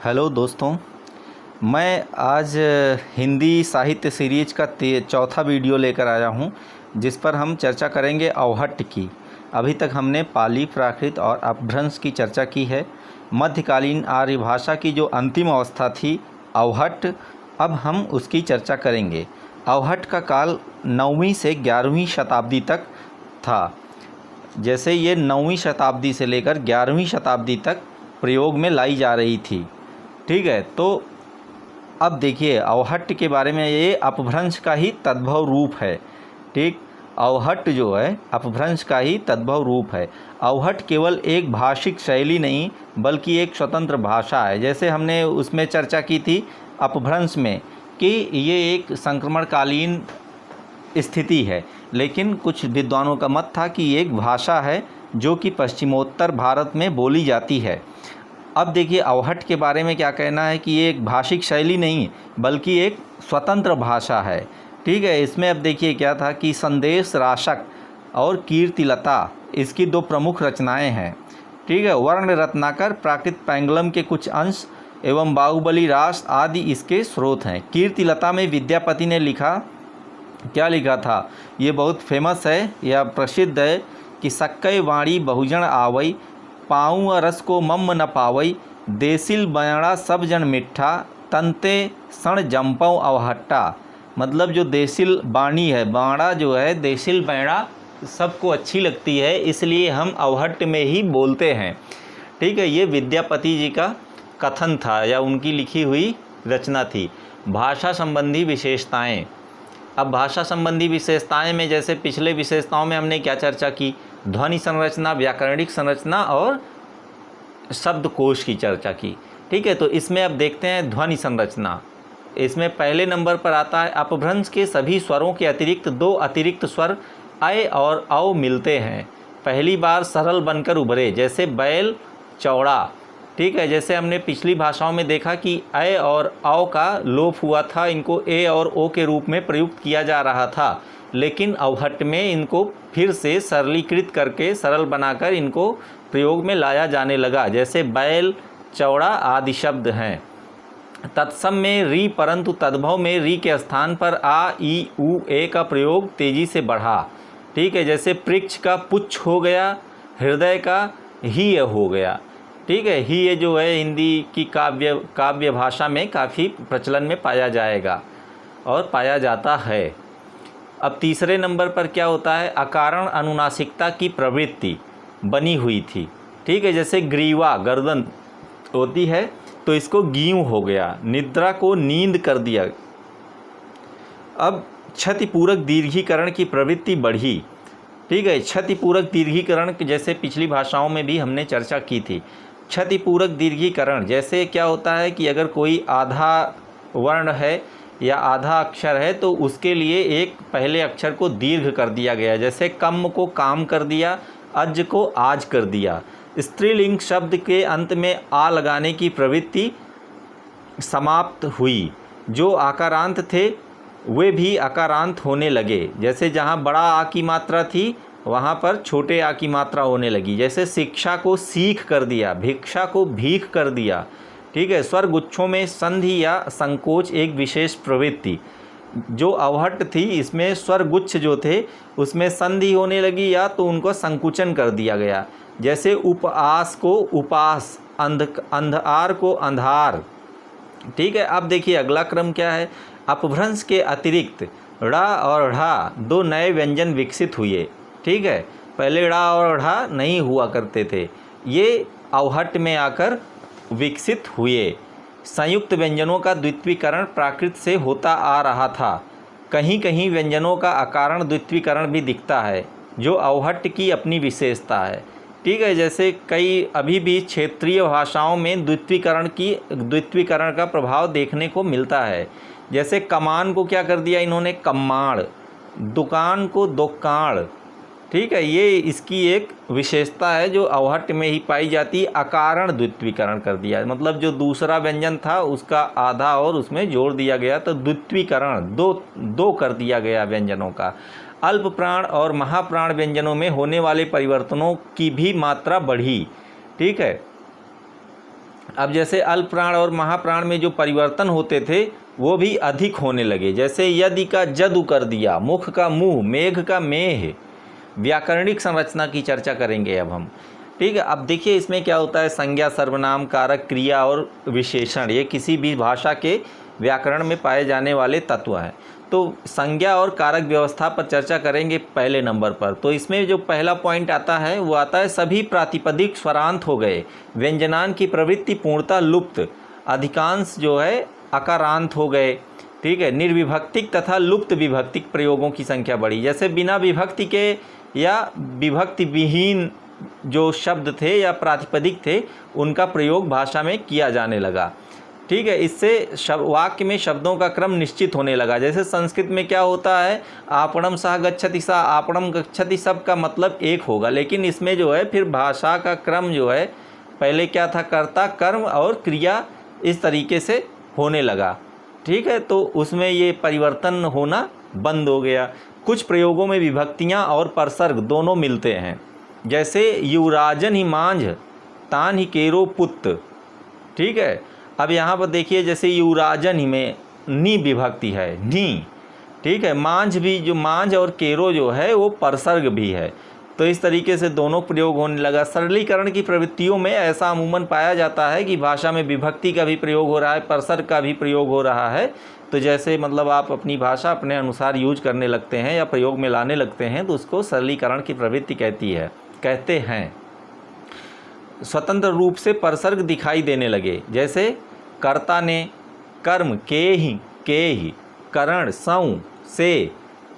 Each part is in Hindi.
हेलो दोस्तों, मैं आज हिंदी साहित्य सीरीज का चौथा वीडियो लेकर आया हूं, जिस पर हम चर्चा करेंगे अवहट्ट की। अभी तक हमने पाली, प्राकृत और अपभ्रंश की चर्चा की है। मध्यकालीन आर्य भाषा की जो अंतिम अवस्था थी अवहट्ट, अब हम उसकी चर्चा करेंगे। अवहट्ट का काल 9वीं से 11वीं शताब्दी तक था। जैसे ये 9वीं शताब्दी से लेकर 11वीं शताब्दी तक प्रयोग में लाई जा रही थी। ठीक है, तो अब देखिए अवहट्ट के बारे में, ये अपभ्रंश का ही तद्भव रूप है। ठीक, अवहट्ट जो है अपभ्रंश का ही तद्भव रूप है। अवहट्ट केवल एक भाषिक शैली नहीं बल्कि एक स्वतंत्र भाषा है। जैसे हमने उसमें चर्चा की थी अपभ्रंश में कि ये एक संक्रमणकालीन स्थिति है, लेकिन कुछ विद्वानों का मत था कि ये एक भाषा है जो कि पश्चिमोत्तर भारत में बोली जाती है। अब देखिए अवहट्ट के बारे में क्या कहना है कि ये एक भाषिक शैली नहीं बल्कि एक स्वतंत्र भाषा है। ठीक है, इसमें अब देखिए क्या था कि संदेश राशक और कीर्तिलता इसकी दो प्रमुख रचनाएं हैं। ठीक है, वर्ण रत्नाकर, प्राकृत पैंगलम के कुछ अंश एवं बाहुबली रास आदि इसके स्रोत हैं। कीर्तिलता में विद्यापति ने क्या लिखा था, ये बहुत फेमस है या प्रसिद्ध है कि सक्कै वाणी बहुजन आवई, पाऊँ रस को मम्म न पावई, देसिल बयड़ा सब जन मिठा, तंते सण जंपऊ अवहट्टा। मतलब जो देसिल बाणी है, बाड़ा जो है देसिल बैड़ा सबको अच्छी लगती है, इसलिए हम अवहट्ट में ही बोलते हैं। ठीक है, ये विद्यापति जी का कथन था या उनकी लिखी हुई रचना थी। भाषा संबंधी विशेषताएं। अब भाषा संबंधी विशेषताएं में जैसे पिछले विशेषताओं में हमने क्या चर्चा की, ध्वनि संरचना, व्याकरणिक संरचना और शब्दकोश की चर्चा की। ठीक है, तो इसमें अब देखते हैं ध्वनि संरचना। इसमें पहले नंबर पर आता है अपभ्रंश के सभी स्वरों के अतिरिक्त दो अतिरिक्त स्वर अय और औ मिलते हैं, पहली बार सरल बनकर उभरे, जैसे बैल, चौड़ा। ठीक है, जैसे हमने पिछली भाषाओं में देखा कि अय और औ का लोप हुआ था, इनको ए और ओ के रूप में प्रयुक्त किया जा रहा था, लेकिन अवहट्ट में इनको फिर से सरलीकृत करके सरल बनाकर इनको प्रयोग में लाया जाने लगा। जैसे बैल, चौड़ा आदि शब्द हैं। तत्सम में री, परंतु तद्भव में री के स्थान पर आ, ई, उ, ए का प्रयोग तेजी से बढ़ा। ठीक है, जैसे पृक्ष का पुच्छ हो गया, हृदय का ही हो गया। ठीक है, ही ये जो है हिंदी की काव्य भाषा में काफ़ी प्रचलन में पाया जाएगा और पाया जाता है। अब तीसरे नंबर पर क्या होता है, अकारण अनुनासिकता की प्रवृत्ति बनी हुई थी। ठीक है, जैसे ग्रीवा गर्दन होती है तो इसको गीव हो गया, निद्रा को नींद कर दिया। अब क्षतिपूरक दीर्घीकरण की प्रवृत्ति बढ़ी। ठीक है, क्षतिपूरक दीर्घीकरण जैसे पिछली भाषाओं में भी हमने चर्चा की थी। क्षतिपूरक दीर्घीकरण जैसे क्या होता है कि अगर कोई आधा वर्ण है या आधा अक्षर है तो उसके लिए एक पहले अक्षर को दीर्घ कर दिया गया, जैसे कम को काम कर दिया, अज को आज कर दिया। स्त्रीलिंग शब्द के अंत में आ लगाने की प्रवृत्ति समाप्त हुई। जो आकारांत थे वे भी अकारांत होने लगे, जैसे जहाँ बड़ा आ की मात्रा थी वहाँ पर छोटे आ की मात्रा होने लगी। जैसे शिक्षा को सीख कर दिया, भिक्षा को भीख कर दिया। ठीक है, स्वर गुच्छों में संधि या संकोच एक विशेष प्रवृत्ति। जो अवहट्ट थी इसमें स्वर गुच्छ जो थे उसमें संधि होने लगी या तो उनको संकुचन कर दिया गया। जैसे उपआस को उपास, अंधकार को अंधार। ठीक है, अब देखिए अगला क्रम क्या है, अपभ्रंश के अतिरिक्त ड़ा और ढ़ा दो नए व्यंजन विकसित हुए। ठीक है, पहले ड़ा और ढ़ा नहीं हुआ करते थे, ये अवहट्ट में आकर विकसित हुए। संयुक्त व्यंजनों का द्वित्वीकरण प्राकृत से होता आ रहा था। कहीं कहीं व्यंजनों का अकारण द्वित्वीकरण भी दिखता है, जो अवहट्ट की अपनी विशेषता है। ठीक है, जैसे कई अभी भी क्षेत्रीय भाषाओं में द्वित्वीकरण का प्रभाव देखने को मिलता है। जैसे कमान को क्या कर दिया इन्होंने, कम्माड़, दुकान को दोकान। ठीक है, ये इसकी एक विशेषता है जो अवहट्ट में ही पाई जाती है। अकारण द्वित्वीकरण कर दिया, मतलब जो दूसरा व्यंजन था उसका आधा और उसमें जोड़ दिया गया, तो द्वित्वीकरण दो कर दिया गया व्यंजनों का। अल्प प्राण और महाप्राण व्यंजनों में होने वाले परिवर्तनों की भी मात्रा बढ़ी। ठीक है, अब जैसे अल्प प्राण और महाप्राण में जो परिवर्तन होते थे वो भी अधिक होने लगे। जैसे यदि का जदु कर दिया, मुख का मुँह, मेघ का मेह। व्याकरणिक संरचना की चर्चा करेंगे अब हम। ठीक है, अब देखिए इसमें क्या होता है, संज्ञा, सर्वनाम, कारक, क्रिया और विशेषण, ये किसी भी भाषा के व्याकरण में पाए जाने वाले तत्व हैं। तो संज्ञा और कारक व्यवस्था पर चर्चा करेंगे पहले नंबर पर। तो इसमें जो पहला पॉइंट आता है वो आता है सभी प्रातिपदिक स्वरांत हो गए, व्यंजनान की प्रवृत्ति पूर्णतः लुप्त, अधिकांश जो है अकारांत हो गए। ठीक है, निर्विभक्तिक तथा लुप्त विभक्तिक प्रयोगों की संख्या बढ़ी। जैसे बिना विभक्ति के या विभक्ति विहीन जो शब्द थे या प्रातिपदिक थे उनका प्रयोग भाषा में किया जाने लगा। ठीक है, इससे वाक्य में शब्दों का क्रम निश्चित होने लगा। जैसे संस्कृत में क्या होता है, आपणम सह गच्छति सा, आपणम गच्छति, सब का मतलब एक होगा, लेकिन इसमें जो है फिर भाषा का क्रम जो है पहले क्या था, कर्ता, कर्म और क्रिया, इस तरीके से होने लगा। ठीक है, तो उसमें ये परिवर्तन होना बंद हो गया। कुछ प्रयोगों में विभक्तियाँ और परसर्ग दोनों मिलते हैं। जैसे युवराजन ही मांझ, तान ही केरो पुत्र। ठीक है, अब यहाँ पर देखिए जैसे युवराजन ही में नी विभक्ति है, नी। ठीक है, मांझ भी, जो मांझ और केरो जो है वो परसर्ग भी है। तो इस तरीके से दोनों प्रयोग होने लगा। सरलीकरण की प्रवृत्तियों में ऐसा अमूमन पाया जाता है कि भाषा में विभक्ति का भी प्रयोग हो रहा है, परसर्ग का भी प्रयोग हो रहा है। तो जैसे मतलब आप अपनी भाषा अपने अनुसार यूज करने लगते हैं या प्रयोग में लाने लगते हैं तो उसको सरलीकरण की प्रवृत्ति कहते हैं। स्वतंत्र रूप से परसर्ग दिखाई देने लगे। जैसे कर्ता ने, कर्म, के ही, करण, सौ, से।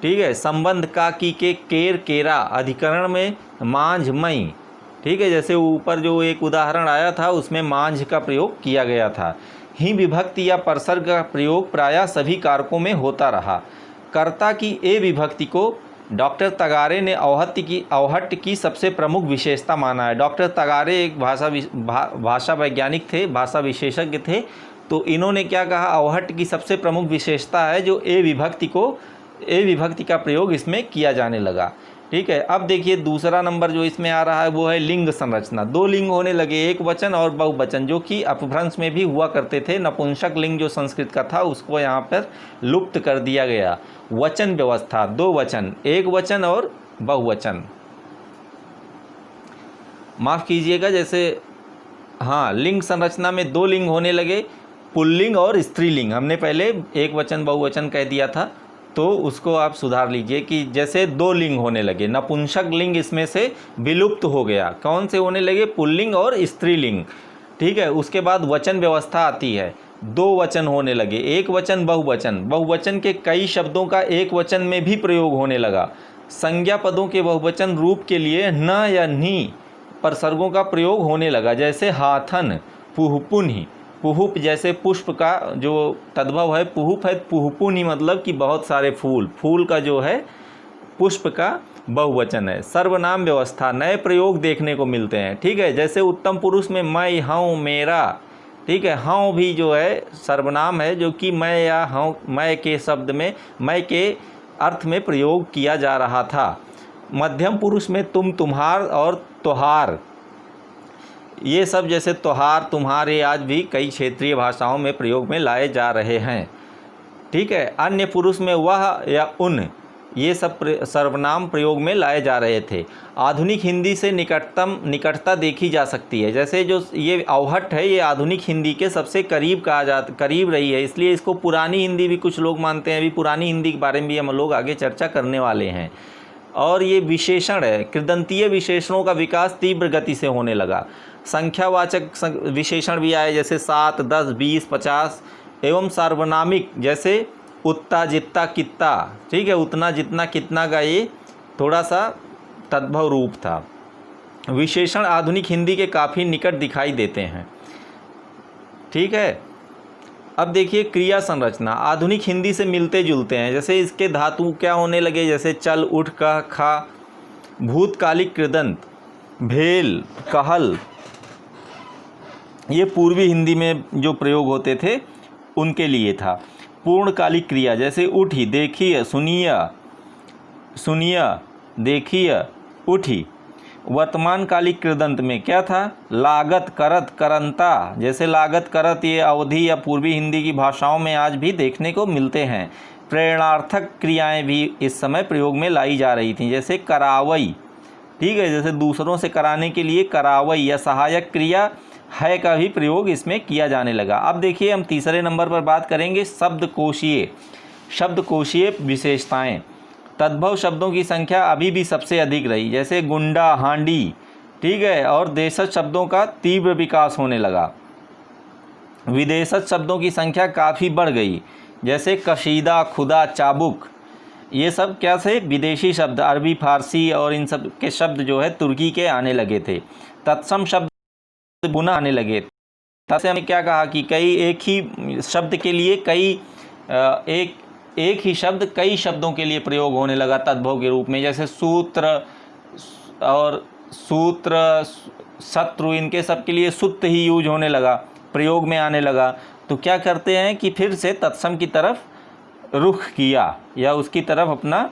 ठीक है, संबंध का, की, के, केर, केरा, अधिकरण में मांझ, मई। ठीक है, जैसे ऊपर जो एक उदाहरण आया था उसमें मांझ का प्रयोग किया गया था। ही विभक्ति या परसर्ग का प्रयोग प्रायः सभी कारकों में होता रहा। कर्ता की ए विभक्ति को डॉक्टर तगारे ने अवहट्ट की सबसे प्रमुख विशेषता माना है। डॉक्टर तगारे एक भाषा वैज्ञानिक थे, भाषा विशेषज्ञ थे। तो इन्होंने क्या कहा, अवहट्ट की सबसे प्रमुख विशेषता है जो ए विभक्ति का प्रयोग इसमें किया जाने लगा। ठीक है, अब देखिए दूसरा नंबर जो इसमें आ रहा है वो है लिंग संरचना। दो लिंग होने लगे, एक वचन और बहुवचन, जो कि अपभ्रंश में भी हुआ करते थे। नपुंसक लिंग जो संस्कृत का था उसको यहाँ पर लुप्त कर दिया गया। वचन व्यवस्था, दो वचन, एक वचन और बहुवचन, माफ़ कीजिएगा, जैसे हाँ, लिंग संरचना में दो लिंग होने लगे, पुल्लिंग और स्त्रीलिंग। हमने पहले एक वचन बहुवचन कह दिया था तो उसको आप सुधार लीजिए कि जैसे दो लिंग होने लगे। नपुंसक लिंग इसमें से विलुप्त हो गया। कौन से होने लगे, पुल्लिंग और स्त्रीलिंग। ठीक है, उसके बाद वचन व्यवस्था आती है, दो वचन होने लगे, एक वचन, बहुवचन। बहुवचन के कई शब्दों का एक वचन में भी प्रयोग होने लगा। संज्ञा पदों के बहुवचन रूप के लिए न या नी परसर्गों का प्रयोग होने लगा। जैसे हाथन, पुहपुनि। पुहुप जैसे पुष्प का जो तद्भव है पुहुप है, पुहपुनि मतलब कि बहुत सारे फूल, फूल का जो है पुष्प का बहुवचन है। सर्वनाम व्यवस्था, नए प्रयोग देखने को मिलते हैं। ठीक है, जैसे उत्तम पुरुष में मैं, हूँ, मेरा। ठीक है, हूँ भी जो है सर्वनाम है जो कि मैं या हूँ, मैं के शब्द में, मैं के अर्थ में प्रयोग किया जा रहा था। मध्यम पुरुष में तुम, तुम्हार और त्योहार, ये सब जैसे त्योहार, तुम्हारे आज भी कई क्षेत्रीय भाषाओं में प्रयोग में लाए जा रहे हैं। ठीक है, अन्य पुरुष में वह या उन, ये सब सर्वनाम प्रयोग में लाए जा रहे थे। आधुनिक हिंदी से निकटता देखी जा सकती है। जैसे जो ये अवहट्ट है ये आधुनिक हिंदी के सबसे करीब करीब रही है, इसलिए इसको पुरानी हिंदी भी कुछ लोग मानते हैं। अभी पुरानी हिंदी के बारे में भी हम लोग आगे चर्चा करने वाले हैं। और ये विशेषण है, कृदंतीय विशेषणों का विकास तीव्र गति से होने लगा। संख्यावाचक विशेषण भी आए जैसे 7, 10, 20, 50 एवं सार्वनामिक जैसे उतना, जितना, कितना। ठीक है, उतना, जितना, कितना का ये थोड़ा सा तद्भव रूप था। विशेषण आधुनिक हिंदी के काफ़ी निकट दिखाई देते हैं। ठीक है, अब देखिए क्रिया संरचना आधुनिक हिंदी से मिलते जुलते हैं। जैसे इसके धातु क्या होने लगे, जैसे चल, उठ, कह, खा। भूतकालिक कृदंत, भेल, कहल, ये पूर्वी हिंदी में जो प्रयोग होते थे उनके लिए था। पूर्णकालिक क्रिया जैसे उठी, देखिए, सुनिया, देखिए, उठी। वर्तमान कालिक कृदंत में क्या था, लागत, करत, करंता। जैसे लागत, करत ये अवधी या पूर्वी हिंदी की भाषाओं में आज भी देखने को मिलते हैं। प्रेरणार्थक क्रियाएं भी इस समय प्रयोग में लाई जा रही थीं, जैसे करावई, ठीक है, जैसे दूसरों से कराने के लिए करावई या सहायक क्रिया है का भी प्रयोग इसमें किया जाने लगा। अब देखिए हम तीसरे नंबर पर बात करेंगे शब्दकोशीय। शब्दकोशीय विशेषताएं। तद्भव शब्दों की संख्या अभी भी सबसे अधिक रही, जैसे गुंडा, हांडी, ठीक है, और देशज शब्दों का तीव्र विकास होने लगा। विदेशज शब्दों की संख्या काफ़ी बढ़ गई, जैसे कशीदा, खुदा, चाबुक, ये सब क्या से विदेशी शब्द, अरबी, फारसी और इन सब के शब्द जो है तुर्की के आने लगे थे। तत्सम शब्द बुना आने लगे। तब से हमें क्या कहा कि कई एक ही शब्द के लिए कई एक ही शब्द कई शब्दों के लिए प्रयोग होने लगा तद्भव के रूप में, जैसे सूत्र और सूत्र, शत्रु, इनके सब के लिए सुत्त ही यूज होने लगा, प्रयोग में आने लगा। तो क्या करते हैं कि फिर से तत्सम की तरफ रुख किया या उसकी तरफ अपना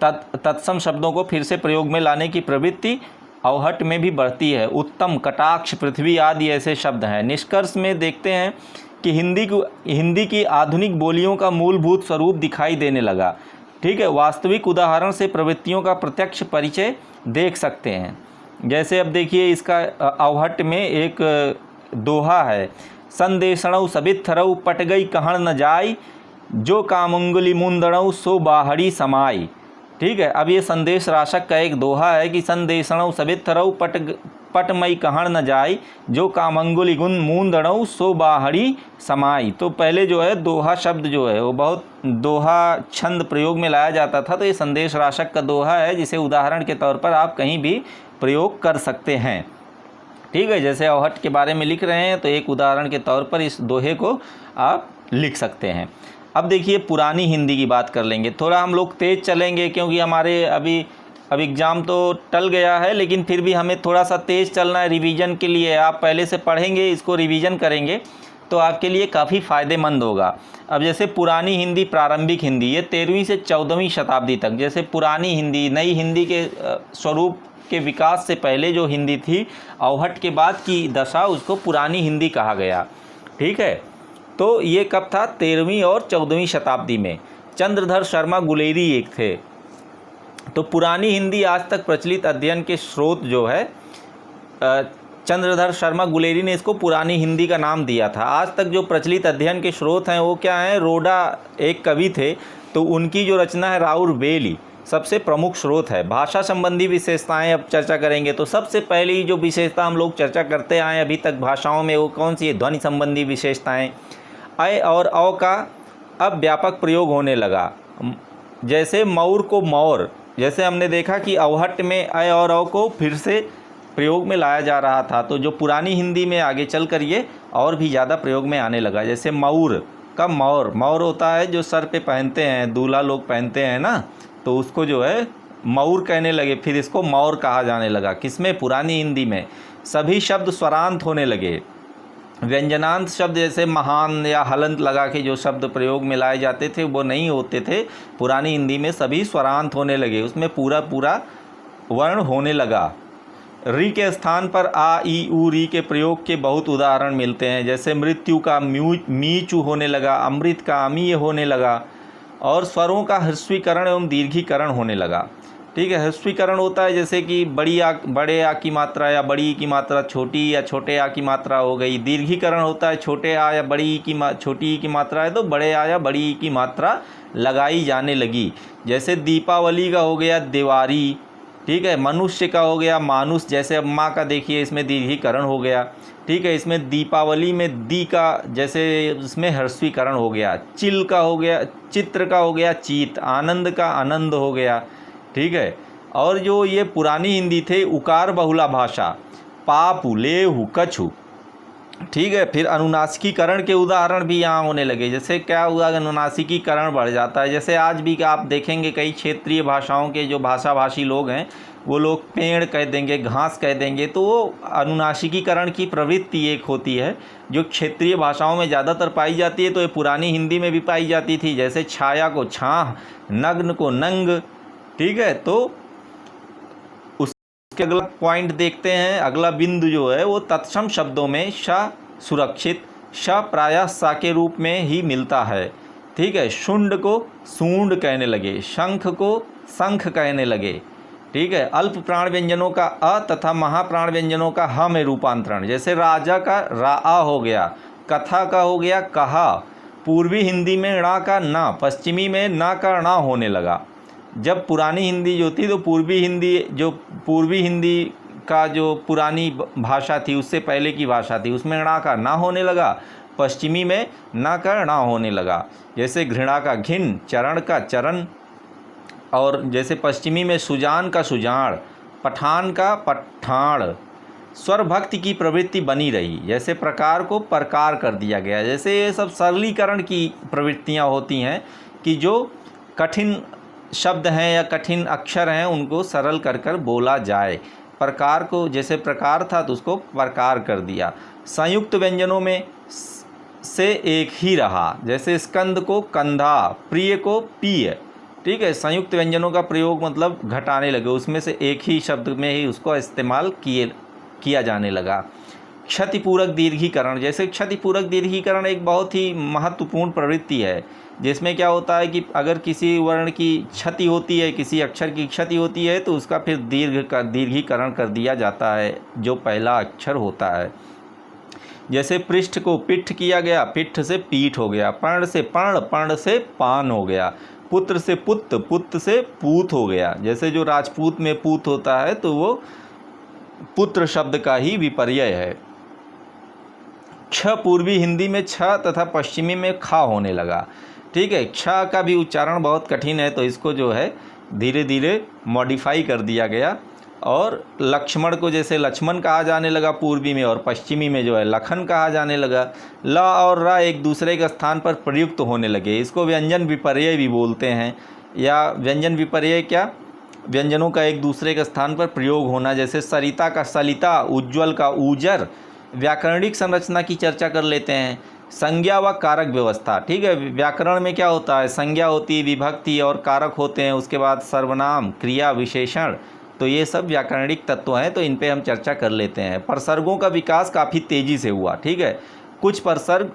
तत्सम शब्दों को फिर से प्रयोग में लाने की प्रवृत्ति अवहट में भी बढ़ती है। उत्तम, कटाक्ष, पृथ्वी आदि ऐसे शब्द हैं। निष्कर्ष में देखते हैं कि हिंदी की आधुनिक बोलियों का मूलभूत स्वरूप दिखाई देने लगा, ठीक है। वास्तविक उदाहरण से प्रवृत्तियों का प्रत्यक्ष परिचय देख सकते हैं। जैसे अब देखिए इसका अवहट में एक दोहा है, संदेशणऊ सबित थरऊ पट गई कहण न जाय, जो कामंगुली मुंदणऊ सो बाहड़ी समाई, ठीक है। अब ये संदेश राशक का एक दोहा है कि संदेशणऊ सबित थरऊ पटमई कहण न जाय, जो कामंगुली गुण मूंदणऊ सो बाहड़ी समाई। तो पहले जो है दोहा शब्द जो है वो बहुत दोहा छंद प्रयोग में लाया जाता था, तो ये संदेश राशक का दोहा है जिसे उदाहरण के तौर पर आप कहीं भी प्रयोग कर सकते हैं, ठीक है। जैसे अवहट के बारे में लिख रहे हैं तो एक उदाहरण के तौर पर इस दोहे को आप लिख सकते हैं। अब देखिए पुरानी हिंदी की बात कर लेंगे। थोड़ा हम लोग तेज़ चलेंगे क्योंकि हमारे अभी एग्ज़ाम तो टल गया है, लेकिन फिर भी हमें थोड़ा सा तेज़ चलना है रिवीजन के लिए। आप पहले से पढ़ेंगे, इसको रिवीजन करेंगे तो आपके लिए काफ़ी फ़ायदेमंद होगा। अब जैसे पुरानी हिंदी, प्रारंभिक हिंदी, ये 13वीं से 14वीं शताब्दी तक। जैसे पुरानी हिंदी, नई हिंदी के स्वरूप के विकास से पहले जो हिंदी थी, अवहट के बाद की दशा, उसको पुरानी हिंदी कहा गया, ठीक है। तो ये कब था, 13वीं और 14वीं शताब्दी में। चंद्रधर शर्मा गुलेरी एक थे। तो पुरानी हिंदी आज तक प्रचलित अध्ययन के स्रोत जो है, चंद्रधर शर्मा गुलेरी ने इसको पुरानी हिंदी का नाम दिया था। आज तक जो प्रचलित अध्ययन के स्रोत हैं वो क्या हैं, रोडा एक कवि थे, तो उनकी जो रचना है राउर बेली सबसे प्रमुख स्रोत है। भाषा संबंधी विशेषताएं अब चर्चा करेंगे। तो सबसे पहली जो विशेषता हम लोग चर्चा करते आए अभी तक भाषाओं में, वो कौन सी है, ध्वनि संबंधी विशेषताएं। अय और औ का अब व्यापक प्रयोग होने लगा। जैसे मौर को मौर, जैसे हमने देखा कि अवहट में अय और औ को फिर से प्रयोग में लाया जा रहा था, तो जो पुरानी हिंदी में आगे चल कर ये और भी ज़्यादा प्रयोग में आने लगा। जैसे मौर का मौर, मौर होता है जो सर पे पहनते हैं, दूल्हा लोग पहनते हैं ना, तो उसको जो है मौर कहने लगे, फिर इसको मौर कहा जाने लगा। किसमें, पुरानी हिंदी में। सभी शब्द स्वरांत होने लगे। व्यंजनांत शब्द जैसे महान या हलंत लगा के जो शब्द प्रयोग में लाए जाते थे वो नहीं होते थे। पुरानी हिंदी में सभी स्वरांत होने लगे, उसमें पूरा पूरा वर्ण होने लगा। री के स्थान पर आ, ई, उ, री के प्रयोग के बहुत उदाहरण मिलते हैं। जैसे मृत्यु का मीचू होने लगा, अमृत का अमीय होने लगा, और स्वरों का ह्रस्वीकरण एवं दीर्घीकरण होने लगा, ठीक है। ह्रस्वीकरण होता है जैसे कि बड़े आ की मात्रा या बड़ी की मात्रा छोटी या छोटे आ की मात्रा हो गई। दीर्घीकरण होता है छोटे आ या बड़ी की छोटी की मात्रा है तो बड़े आ या बड़ी की मात्रा लगाई जाने लगी। जैसे दीपावली का हो गया दिवारी, ठीक है। मनुष्य का हो गया मानुष, जैसे अब माँ का देखिए इसमें दीर्घीकरण हो गया, ठीक है। इसमें दीपावली में दी का जैसे इसमें ह्रस्वीकरण हो गया। चिल का हो गया, चित्र का हो गया चीत, आनंद का आनंद हो गया, ठीक है। और जो ये पुरानी हिंदी थे, उकार बहुला भाषा, पापु, लेहु, कछु, ठीक है। फिर अनुनासिकीकरण के उदाहरण भी यहाँ होने लगे। जैसे क्या हुआ, अनुनासिकीकरण बढ़ जाता है। जैसे आज भी आप देखेंगे कई क्षेत्रीय भाषाओं के जो भाषाभाषी लोग हैं वो लोग पेड़ कह देंगे, घास कह देंगे, तो वो अनुनासिकीकरण की प्रवृत्ति एक होती है जो क्षेत्रीय भाषाओं में ज़्यादातर पाई जाती है। तो ये पुरानी हिंदी में भी पाई जाती थी। जैसे छाया को छाह, नग्न को नंग, ठीक है। तो उसके अगला पॉइंट देखते हैं, अगला बिंदु जो है वो तत्सम शब्दों में श सुरक्षित, श प्रायः सा के रूप में ही मिलता है। ठीक है, शुंड को सूंड कहने लगे, शंख को शंख कहने लगे। ठीक है, अल्प प्राण व्यंजनों का अ तथा महाप्राण व्यंजनों का ह में रूपांतरण, जैसे राजा का रा हो गया, कथा का हो गया कहा, पूर्वी हिंदी में णा का ना, पश्चिमी में ना का णा होने लगा। जब पुरानी हिंदी जो थी तो पूर्वी हिंदी का जो पुरानी भाषा थी, उससे पहले की भाषा थी, उसमें णा का ना होने लगा, पश्चिमी में ना का णा होने लगा। जैसे घृणा का घिन, चरण का चरण, और जैसे पश्चिमी में सुजान का सुजान, पठान का पठान। स्वर भक्ति की प्रवृत्ति बनी रही, जैसे प्रकार को प्रकार कर दिया गया। जैसे ये सब सरलीकरण की प्रवृत्तियाँ होती हैं कि जो कठिन शब्द हैं या कठिन अक्षर हैं उनको सरल कर कर बोला जाए। प्रकार को, जैसे प्रकार था तो उसको प्रकार कर दिया। संयुक्त व्यंजनों में से एक ही रहा, जैसे स्कंद को कंधा, प्रिय को पिय। ठीक है, संयुक्त व्यंजनों का प्रयोग मतलब घटाने लगे, उसमें से एक ही शब्द में ही उसको इस्तेमाल किया जाने लगा। क्षतिपूरक दीर्घीकरण, जैसे क्षतिपूरक दीर्घीकरण एक बहुत ही महत्वपूर्ण प्रवृत्ति है, जिसमें क्या होता है कि अगर किसी वर्ण की क्षति होती है, किसी अक्षर की क्षति होती है, तो उसका फिर दीर्घीकरण कर दिया जाता है जो पहला अक्षर होता है। जैसे पृष्ठ को पिठ किया गया, पिठ से पीठ हो गया, पर्ण से पर्ण, पर्ण से पान हो गया, पुत्र से पुत्र, पुत्र से पूत हो गया। जैसे जो राजपूत में पूत होता है तो वो पुत्र शब्द का ही विपर्यय है। क्ष पूर्वी हिंदी में छ तथा पश्चिमी में खा होने लगा। ठीक है, क्ष का भी उच्चारण बहुत कठिन है, तो इसको जो है धीरे धीरे मॉडिफाई कर दिया गया। और लक्ष्मण को जैसे लक्ष्मण कहा जाने लगा पूर्वी में, और पश्चिमी में जो है लखन कहा जाने लगा। ल और र एक दूसरे के स्थान पर प्रयुक्त होने लगे, इसको व्यंजन विपर्यय भी बोलते हैं। या व्यंजन विपर्यय क्या, व्यंजनों का एक दूसरे के स्थान पर प्रयोग होना। जैसे सरिता का सलिता, उज्ज्वल का ऊजर। व्याकरणिक संरचना की चर्चा कर लेते हैं। संज्ञा व कारक व्यवस्था। ठीक है, व्याकरण में क्या होता है, संज्ञा होती है, विभक्ति और कारक होते हैं, उसके बाद सर्वनाम, क्रिया, विशेषण। तो ये सब व्याकरणिक तत्व हैं, तो इन पे हम चर्चा कर लेते हैं। प्रसर्गों का विकास काफ़ी तेज़ी से हुआ। ठीक है, कुछ प्रसर्ग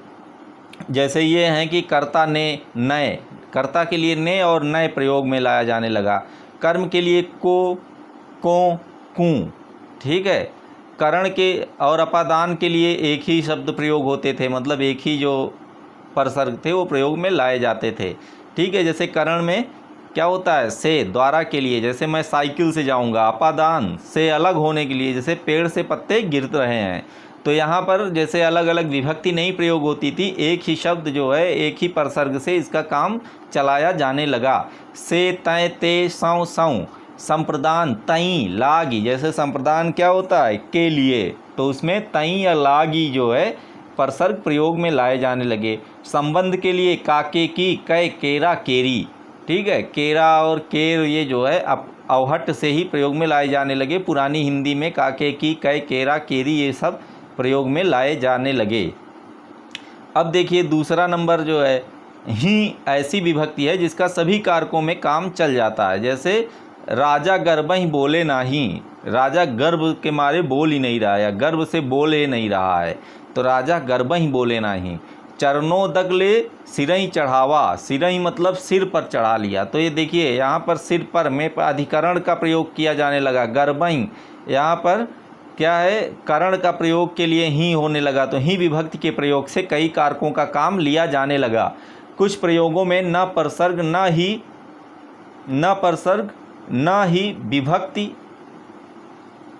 जैसे ये हैं कि कर्ता ने, नए, कर्ता के लिए ने और नए प्रयोग में लाया जाने लगा। कर्म के लिए को, कूँ। ठीक है, करण के और अपादान के लिए एक ही शब्द प्रयोग होते थे, मतलब एक ही जो प्रसर्ग थे वो प्रयोग में लाए जाते थे। ठीक है, जैसे करण में क्या होता है, से, द्वारा के लिए, जैसे मैं साइकिल से जाऊंगा। अपादान से अलग होने के लिए, जैसे पेड़ से पत्ते गिर रहे हैं। तो यहाँ पर जैसे अलग अलग विभक्ति नहीं प्रयोग होती थी, एक ही शब्द जो है एक ही प्रसर्ग से इसका काम चलाया जाने लगा। से, तय, ते, सौ, सौ। संप्रदान, तई, लागी, जैसे संप्रदान क्या होता है, के लिए, तो उसमें तई या लागी जो है प्रसर्ग प्रयोग में लाए जाने लगे। संबंध के लिए काके, की, कै, केरा, केरी। ठीक है, केरा और केर ये जो है अब अवहट से ही प्रयोग में लाए जाने लगे। पुरानी हिंदी में काके, की, कै, केरा, केरी ये सब प्रयोग में लाए जाने लगे। अब देखिए दूसरा नंबर जो है, ही ऐसी विभक्ति है जिसका सभी कारकों में काम चल जाता है। जैसे राजा गर्भहि बोले नाही, राजा गर्भ के मारे बोल ही नहीं रहा है, गर्भ से बोले नहीं रहा है, तो राजा गर्भहि बोले नाही। चरणों दगले सिरही चढ़ावा, सिरही मतलब सिर पर चढ़ा लिया। तो ये देखिए यहाँ पर सिर पर में अधिकरण का प्रयोग किया जाने लगा। गर्भहि यहाँ पर क्या है, करण का प्रयोग के लिए ही होने लगा, तो ही विभक्ति के प्रयोग से कई कारकों का काम लिया जाने लगा। कुछ प्रयोगों में न प्रसर्ग न ही विभक्ति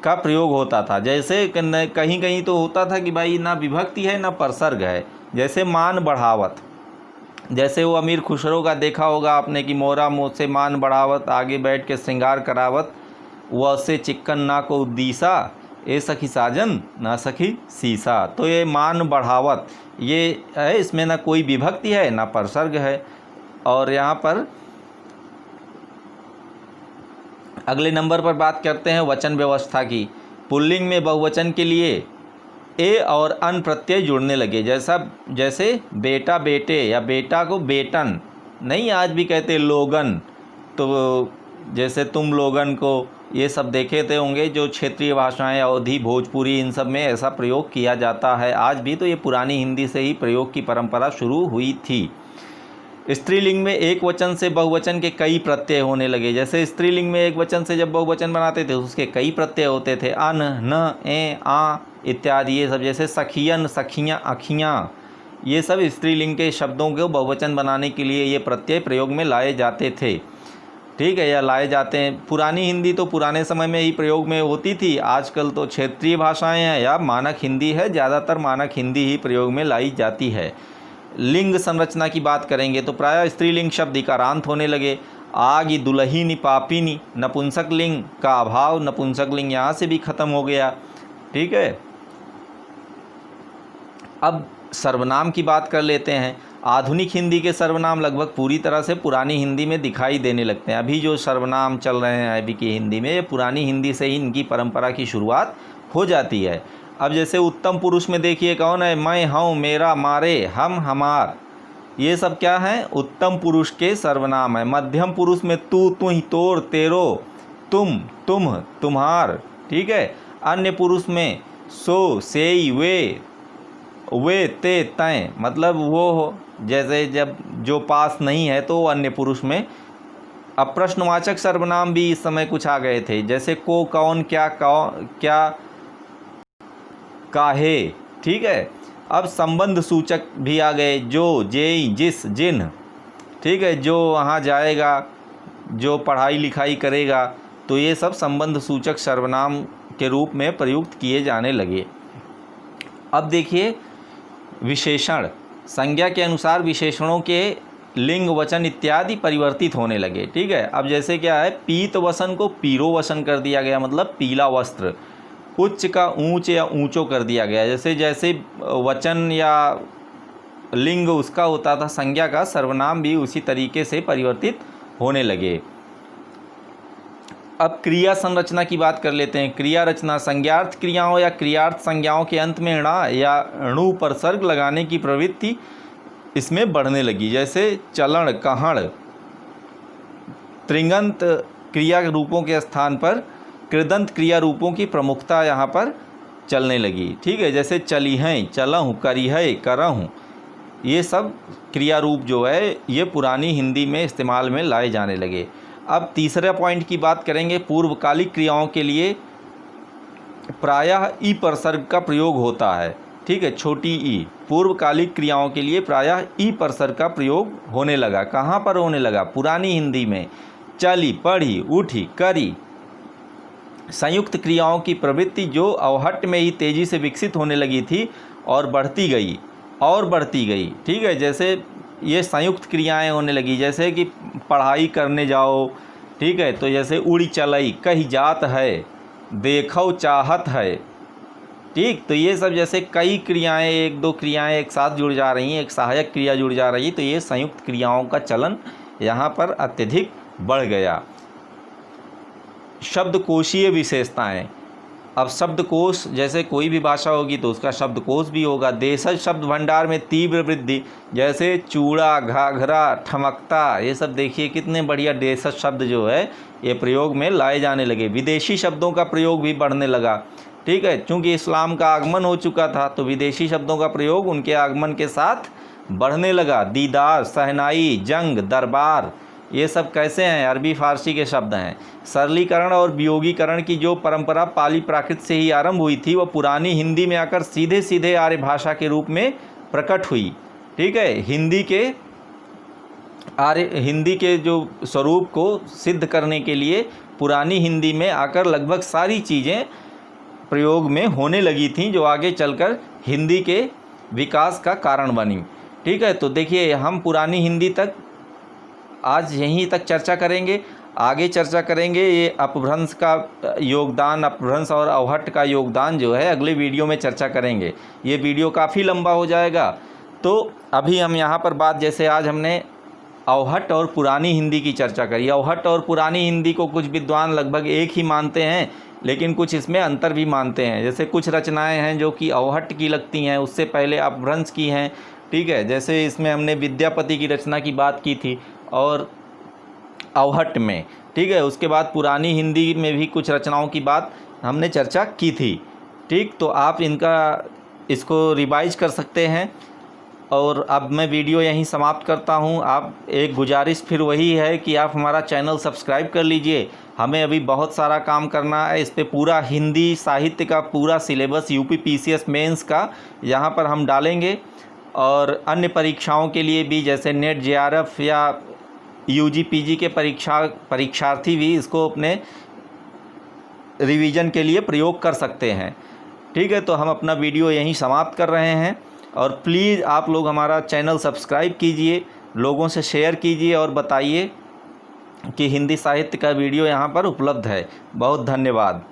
का प्रयोग होता था। जैसे कहीं कहीं तो होता था कि भाई ना विभक्ति है ना प्रसर्ग है। जैसे मान बढ़ावत, जैसे वो अमीर खुसरो का देखा होगा आपने कि मोरा मुँह से मान बढ़ावत, आगे बैठ के श्रृंगार करावत, वह से चिक्कन ना को उद्दीसा, ए सखी साजन ना सखी सीसा। तो ये मान बढ़ावत ये है, इसमें ना कोई विभक्ति है ना प्रसर्ग है। और यहाँ पर अगले नंबर पर बात करते हैं वचन व्यवस्था की। पुल्लिंग में बहुवचन के लिए ए और अन प्रत्यय जुड़ने लगे। जैसे बेटा, बेटे, या बेटा को बेटन नहीं, आज भी कहते लोगन, तो जैसे तुम लोगन को, ये सब देखे थे होंगे, जो क्षेत्रीय भाषाएं अवधी, भोजपुरी, इन सब में ऐसा प्रयोग किया जाता है आज भी। तो ये पुरानी हिंदी से ही प्रयोग की परंपरा शुरू हुई थी। स्त्रीलिंग में एक वचन से बहुवचन के कई प्रत्यय होने लगे। जैसे स्त्रीलिंग में एक वचन से जब बहुवचन बनाते थे उसके कई प्रत्यय होते थे, अन, न, ए, आ इत्यादि। ये सब जैसे सखियन, सखियाँ, अखियाँ, ये सब स्त्रीलिंग के शब्दों को बहुवचन बनाने के लिए ये प्रत्यय प्रयोग में लाए जाते थे। ठीक है, या लाए जाते हैं। पुरानी हिंदी तो पुराने समय में ही प्रयोग में होती थी। आजकल तो क्षेत्रीय भाषाएं हैं या मानक हिंदी है, ज़्यादातर मानक हिंदी ही प्रयोग में लाई जाती है। लिंग संरचना की बात करेंगे तो प्रायः स्त्रीलिंग शब्द इकारांत होने लगे। आगि, दुलहिनी, पापिनी, नपुंसक लिंग का अभाव, नपुंसक लिंग यहाँ से भी खत्म हो गया। ठीक है, अब सर्वनाम की बात कर लेते हैं। आधुनिक हिंदी के सर्वनाम लगभग पूरी तरह से पुरानी हिंदी में दिखाई देने लगते हैं। अभी जो सर्वनाम चल रहे हैं अभी की हिंदी में, ये पुरानी हिंदी से ही इनकी परंपरा की शुरुआत हो जाती है। अब जैसे उत्तम पुरुष में देखिए कौन है, मैं, हूँ, मेरा, मारे, हम, हमार, ये सब क्या है, उत्तम पुरुष के सर्वनाम है। मध्यम पुरुष में तू, तुही, तोर, तेरो, तुम, तुम, तुम्हार। ठीक है, अन्य पुरुष में सो, सेई, वे, ते, तय, मतलब वो हो। जैसे जब जो पास नहीं है तो अन्य पुरुष में। अब प्रश्नवाचक सर्वनाम भी इस समय कुछ आ गए थे, जैसे को, कौन, क्या, क्या, काहे। ठीक है, अब संबंध सूचक भी आ गए, जो, जेई, जिस, जिन। ठीक है, जो वहाँ जाएगा, जो पढ़ाई लिखाई करेगा, तो ये सब संबंध सूचक सर्वनाम के रूप में प्रयुक्त किए जाने लगे। अब देखिए विशेषण, संज्ञा के अनुसार विशेषणों के लिंग, वचन इत्यादि परिवर्तित होने लगे। ठीक है, अब जैसे क्या है, पीत वसन को पीरो वसन कर दिया गया, मतलब पीला वस्त्र। उच्च का ऊंच या ऊंचो कर दिया गया। जैसे जैसे वचन या लिंग उसका होता था, संज्ञा का सर्वनाम भी उसी तरीके से परिवर्तित होने लगे। अब क्रिया संरचना की बात कर लेते हैं। क्रिया रचना, संज्ञार्थ क्रियाओं या क्रियार्थ संज्ञाओं के अंत में णा या णु उपसर्ग लगाने की प्रवृत्ति इसमें बढ़ने लगी। जैसे चलन, कहण, त्रिंगंत क्रिया रूपों के स्थान पर कृदंत क्रिया रूपों की प्रमुखता यहाँ पर चलने लगी। ठीक है, जैसे चली हैं, चलहूँ, करी है, करहूँ, ये सब क्रिया रूप जो है ये पुरानी हिंदी में इस्तेमाल में लाए जाने लगे। अब तीसरे पॉइंट की बात करेंगे। पूर्वकालिक क्रियाओं के लिए प्रायः ई परसर्ग का प्रयोग होता है। ठीक है, छोटी ई। पूर्वकालिक क्रियाओं के लिए प्रायः ई परसर्ग का प्रयोग होने लगा। कहाँ पर होने लगा? पुरानी हिंदी में। चली, पढ़ी, उठी, करी, संयुक्त क्रियाओं की प्रवृत्ति जो अवहट्ट में ही तेज़ी से विकसित होने लगी थी और बढ़ती गई और बढ़ती गई। ठीक है, जैसे ये संयुक्त क्रियाएं होने लगी, जैसे कि पढ़ाई करने जाओ। ठीक है, तो जैसे उड़ी चलई, कही जात है, देखो चाहत है। ठीक, तो ये सब जैसे कई क्रियाएं, एक दो क्रियाएं एक साथ जुड़ जा रही हैं, एक सहायक क्रिया जुड़ जा रही, तो ये संयुक्त क्रियाओं का चलन यहाँ पर अत्यधिक बढ़ गया। शब्दकोशीय विशेषताएं। अब शब्दकोश, जैसे कोई भी भाषा होगी तो उसका शब्दकोश भी होगा। देशज शब्द भंडार में तीव्र वृद्धि, जैसे चूड़ा, घाघरा, ठमकता, ये सब देखिए कितने बढ़िया देशज शब्द जो है ये प्रयोग में लाए जाने लगे। विदेशी शब्दों का प्रयोग भी बढ़ने लगा। ठीक है, चूँकि इस्लाम का आगमन हो चुका था तो विदेशी शब्दों का प्रयोग उनके आगमन के साथ बढ़ने लगा। दीदार, सहनाई, जंग, दरबार, ये सब कैसे हैं? अरबी फारसी के शब्द हैं। सरलीकरण और वियोगीकरण की जो परंपरा पाली प्राकृत से ही आरंभ हुई थी वह पुरानी हिंदी में आकर सीधे सीधे आर्य भाषा के रूप में प्रकट हुई। ठीक है, हिंदी के जो स्वरूप को सिद्ध करने के लिए पुरानी हिंदी में आकर लगभग सारी चीज़ें प्रयोग में होने लगी थीं जो आगे चलकर हिंदी के विकास का कारण बनी। ठीक है, तो देखिए हम पुरानी हिंदी तक आज यहीं तक चर्चा करेंगे। आगे चर्चा करेंगे ये अपभ्रंश का योगदान, अपभ्रंश और अवहट्ट का योगदान जो है अगले वीडियो में चर्चा करेंगे। ये वीडियो काफ़ी लंबा हो जाएगा, तो अभी हम यहाँ पर बात, जैसे आज हमने अवहट्ट और पुरानी हिंदी की चर्चा करी। अवहट्ट और पुरानी हिंदी को कुछ विद्वान लगभग एक ही मानते हैं, लेकिन कुछ इसमें अंतर भी मानते हैं। जैसे कुछ रचनाएं हैं जो कि अवहट्ट की लगती हैं, उससे पहले अपभ्रंश की हैं। ठीक है, जैसे इसमें हमने विद्यापति की रचना की बात की थी और अवहट में, ठीक है। उसके बाद पुरानी हिंदी में भी कुछ रचनाओं की बात हमने चर्चा की थी, ठीक। तो आप इसको रिवाइज कर सकते हैं। और अब मैं वीडियो यहीं समाप्त करता हूं। आप एक गुजारिश फिर वही है कि आप हमारा चैनल सब्सक्राइब कर लीजिए। हमें अभी बहुत सारा काम करना है। इस पे पूरा हिंदी साहित्य का पूरा सिलेबस यूपी पीसीएस मेंस का यहाँ पर हम डालेंगे, और अन्य परीक्षाओं के लिए भी, जैसे नेट जेआरएफ या यूजी पीजी के परीक्षार्थी भी इसको अपने रिवीजन के लिए प्रयोग कर सकते हैं, ठीक है। तो हम अपना वीडियो यहीं समाप्त कर रहे हैं। और प्लीज़ आप लोग हमारा चैनल सब्सक्राइब कीजिए, लोगों से शेयर कीजिए और बताइए कि हिंदी साहित्य का वीडियो यहाँ पर उपलब्ध है। बहुत धन्यवाद।